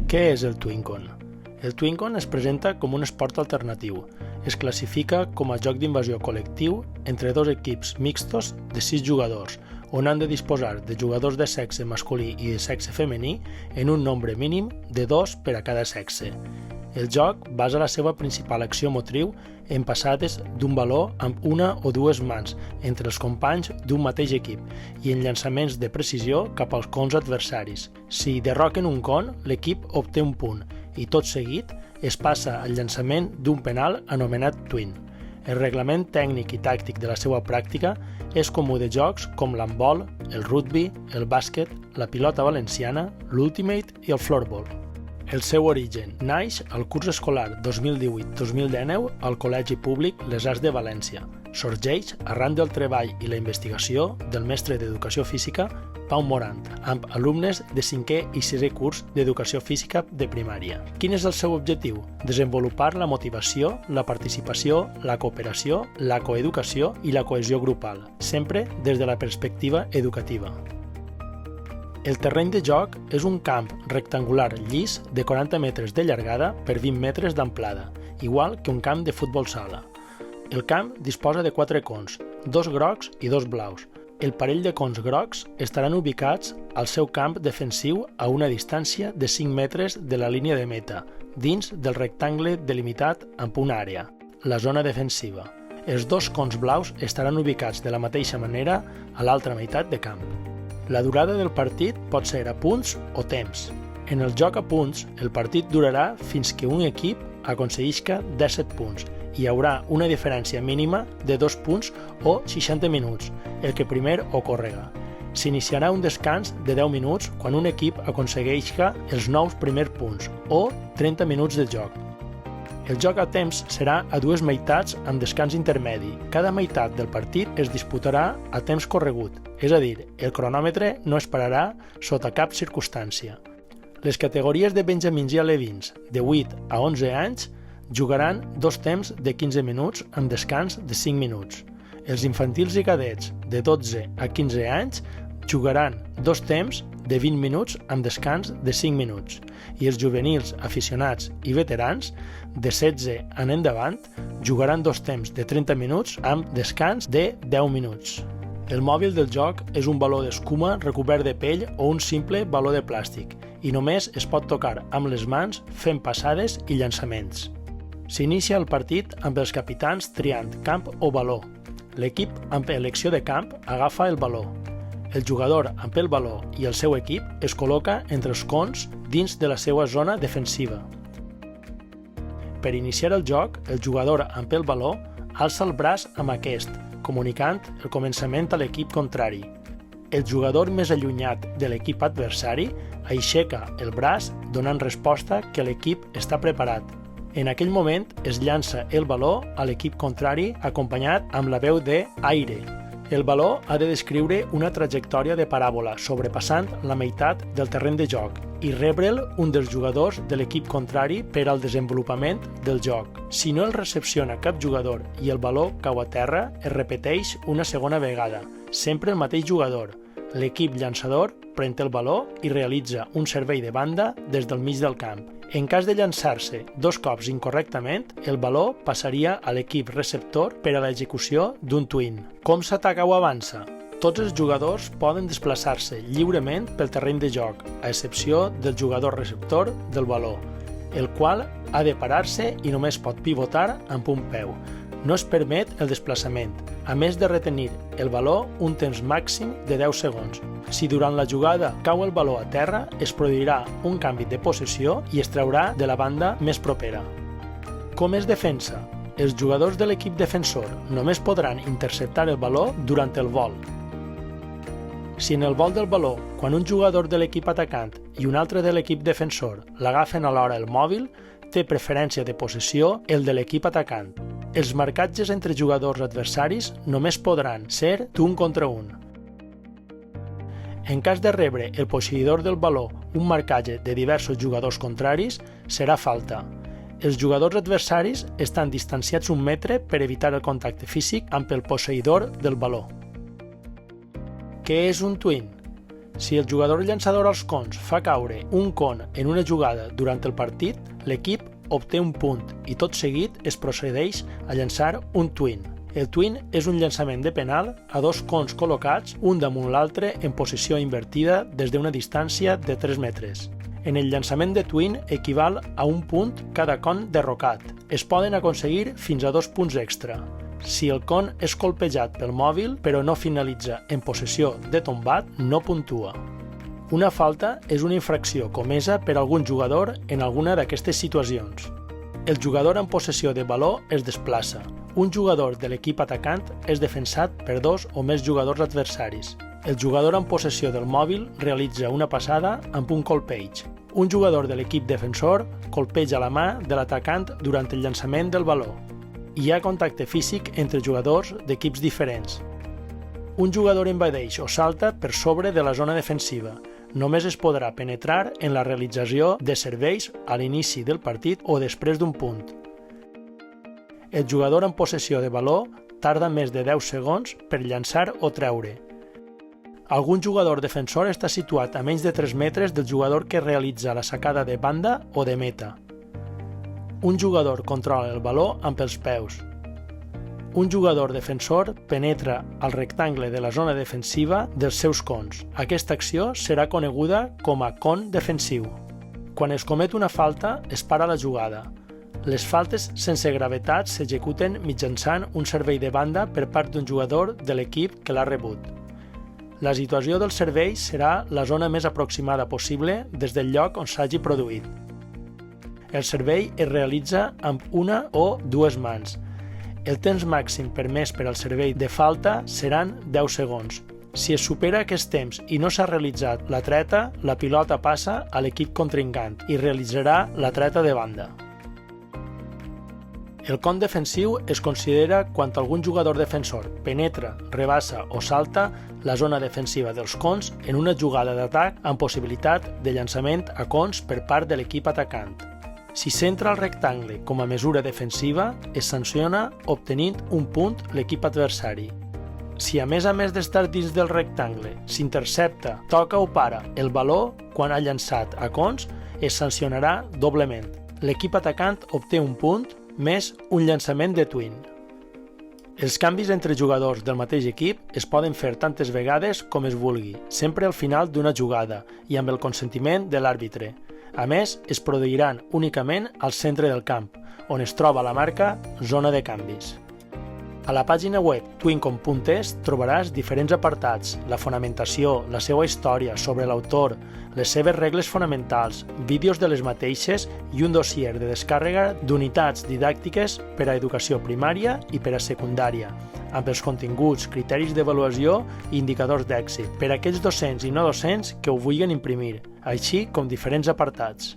Què és el Twincon? El Twincon es presenta com un esport alternatiu. Es classifica com a joc d'invasió col·lectiu entre dos equips mixtos de 6 jugadors, on han de disposar de jugadors de sexe masculí i de sexe femení en un nombre mínim de 2 per a cada sexe. El joc basa la seva principal acció motriu en passades d'un baló amb una o dues mans entre els companys d'un mateix equip i en llançaments de precisió cap als cons adversaris. Si derroquen un con, l'equip obté un punt i tot seguit es passa al llançament d'un penal anomenat twin. El reglament tècnic i tàctic de la seva pràctica és comú de jocs com l'handbol, el rugby, el bàsquet, la pilota valenciana, l'ultimate i el floorball. El seu origen naix al curs escolar 2018-2019 al Col·legi Públic Les Arts de València. Sorgeix arran del treball i la investigació del mestre d'Educació Física Pau Morant, amb alumnes de 5è i 6è curs d'Educació Física de primària. Quin és el seu objectiu? Desenvolupar la motivació, la participació, la cooperació, la coeducació i la cohesió grupal, sempre des de la perspectiva educativa. El terreny de joc és un camp rectangular llis de 40 metres de llargada per 20 metres d'amplada, igual que un camp de futbol sala. El camp disposa de 4 cons, 2 grocs i 2 blaus. El parell de cons grocs estaran ubicats al seu camp defensiu a una distància de 5 metres de la línia de meta, dins del rectangle delimitat amb una àrea, la zona defensiva. Els 2 cons blaus estaran ubicats de la mateixa manera a l'altra meitat de camp. La durada del partit pot ser a punts o temps. En el joc a punts, el partit durarà fins que un equip aconseguisca 17 punts i hi haurà una diferència mínima de 2 punts o 60 minuts, el que primer ocórrega. S'iniciarà un descans de 10 minuts quan un equip aconsegueixi els 9 primers punts o 30 minuts de joc. El joc a temps serà a 2 meitats amb descans intermedi. Cada meitat del partit es disputarà a temps corregut, és a dir, el cronòmetre no es pararà sota cap circumstància. Les categories de benjamins i alevins de 8 a 11 anys jugaran 2 temps de 15 minuts amb descans de 5 minuts. Els infantils i cadets de 12 a 15 anys jugaran 2 temps de 20 minuts amb descans de 5 minuts i els juvenils, aficionats i veterans de 16 en endavant jugaran 2 temps de 30 minuts amb descans de 10 minuts. El mòbil del joc és un baló d'escuma recobert de pell o un simple baló de plàstic i només es pot tocar amb les mans fent passades i llançaments. S'inicia el partit amb els capitans triant camp o baló. L'equip amb elecció de camp agafa el baló. El jugador amb el baló i el seu equip es col·loca entre els cons dins de la seva zona defensiva. Per iniciar el joc, el jugador amb el baló alça el braç amb aquest, comunicant el començament a l'equip contrari. El jugador més allunyat de l'equip adversari aixeca el braç donant resposta que l'equip està preparat. En aquell moment es llança el baló a l'equip contrari acompanyat amb la veu de «aire». El baló ha de descriure una trajectòria de paràbola sobrepassant la meitat del terreny de joc i rebre'l un dels jugadors de l'equip contrari per al desenvolupament del joc. Si no el recepciona cap jugador i el baló cau a terra, es repeteix una segona vegada, sempre el mateix jugador. L'equip llançador pren el baló i realitza un servei de banda des del mig del camp. En cas de llançar-se 2 cops incorrectament, el baló passaria a l'equip receptor per a l'execució d'un twin. Com s'ataca o avança? Tots els jugadors poden desplaçar-se lliurement pel terreny de joc, a excepció del jugador receptor del baló, el qual ha de parar-se i només pot pivotar amb un peu. No es permet el desplaçament, a més de retenir el baló un temps màxim de 10 segons. Si durant la jugada cau el baló a terra, es produirà un canvi de possessió i es traurà de la banda més propera. Com es defensa? Els jugadors de l'equip defensor només podran interceptar el baló durant el vol. Si en el vol del baló, quan un jugador de l'equip atacant i un altre de l'equip defensor l'agafen alhora el mòbil, té preferència de possessió el de l'equip atacant. Els marcatges entre jugadors adversaris només podran ser d'un contra un. En cas de rebre el posseïdor del baló un marcatge de diversos jugadors contraris, serà falta. Els jugadors adversaris estan distanciats 1 metre per evitar el contacte físic amb el posseïdor del baló. Què és un twin? Si el jugador llançador als cons fa caure un con en una jugada durant el partit, l'equip obté un punt i tot seguit es procedeix a llançar un twin. El twin és un llançament de penal a dos cons col·locats un damunt l'altre en posició invertida des d'una distància de 3 metres. En el llançament de twin equival a un punt cada con derrocat. Es poden aconseguir fins a 2 punts extra. Si el con és colpejat pel mòbil però no finalitza en possessió de tombat, no puntua. Una falta és una infracció comesa per algun jugador en alguna d'aquestes situacions. El jugador en possessió de baló es desplaça. Un jugador de l'equip atacant és defensat per 2 o més jugadors adversaris. El jugador en possessió del mòbil realitza una passada amb un colpeig. Un jugador de l'equip defensor colpeja la mà de l'atacant durant el llançament del baló. Hi ha contacte físic entre jugadors d'equips diferents. Un jugador envaeix o salta per sobre de la zona defensiva. Només es podrà penetrar en la realització de serveis a l'inici del partit o després d'un punt. El jugador en possessió de baló tarda més de 10 segons per llançar o treure. Algun jugador defensor està situat a menys de 3 metres del jugador que realitza la sacada de banda o de meta. Un jugador controla el baló amb els peus. Un jugador defensor penetra al rectangle de la zona defensiva dels seus cons. Aquesta acció serà coneguda com a con defensiu. Quan es comet una falta, es para la jugada. Les faltes sense gravetat s'executen mitjançant un servei de banda per part d'un jugador de l'equip que l'ha rebut. La situació del servei serà la zona més aproximada possible des del lloc on s'hagi produït. El servei es realitza amb una o 2 mans. El temps màxim permès per al servei de falta seran 10 segons. Si es supera aquest temps i no s'ha realitzat la treta, la pilota passa a l'equip contrincant i realitzarà la treta de banda. El con defensiu es considera quan algun jugador defensor penetra, rebassa o salta la zona defensiva dels cons en una jugada d'atac amb possibilitat de llançament a cons per part de l'equip atacant. Si s'entra al rectangle com a mesura defensiva, es sanciona obtenint un punt l'equip adversari. Si a més d'estar dins del rectangle, s'intercepta, toca o para el baló quan ha llançat a cons, es sancionarà doblement. L'equip atacant obté un punt més un llançament de twin. Els canvis entre jugadors del mateix equip es poden fer tantes vegades com es vulgui, sempre al final d'una jugada i amb el consentiment de l'àrbitre. A més, es produiran únicament al centre del camp, on es troba la marca Zona de canvis. A la pàgina web twincon.es trobaràs diferents apartats, la fonamentació, la seva història sobre l'autor, les seves regles fonamentals, vídeos de les mateixes i un dossier de descàrrega d'unitats didàctiques per a educació primària i per a secundària, amb els continguts, criteris d'avaluació i indicadors d'èxit per a aquells docents i no docents que ho vulguin imprimir, així com diferents apartats.